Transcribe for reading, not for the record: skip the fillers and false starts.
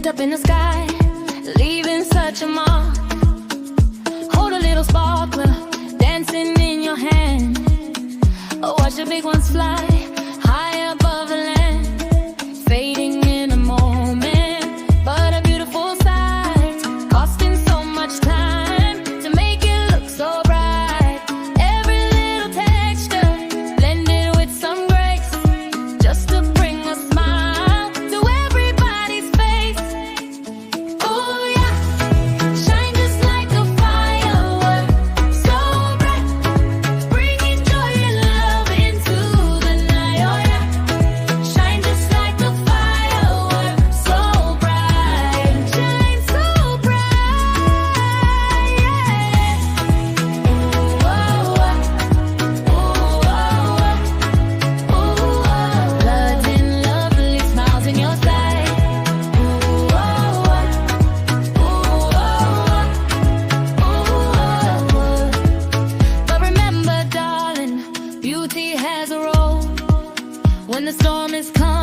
Up in the sky, leaving such a mark. Hold a little sparkler, dancing in your hand. Watch the big ones fly high above the land, fading in a moment, but a beautiful sight, costing so much time to make it look so bright. Every little texture blended with some grace, just to bring a smile to everybody's face. Oh yeah, shine just like a firework, so bright, bringing joy and love into the night. Oh yeah, shine just like a firework, so bright, shine so bright, yeah. Ooh, oh, oh, ooh, oh, oh, bloods and lovely smiles in your sight. Ooh, oh, but remember, darling, beauty has a role when the storm is coming.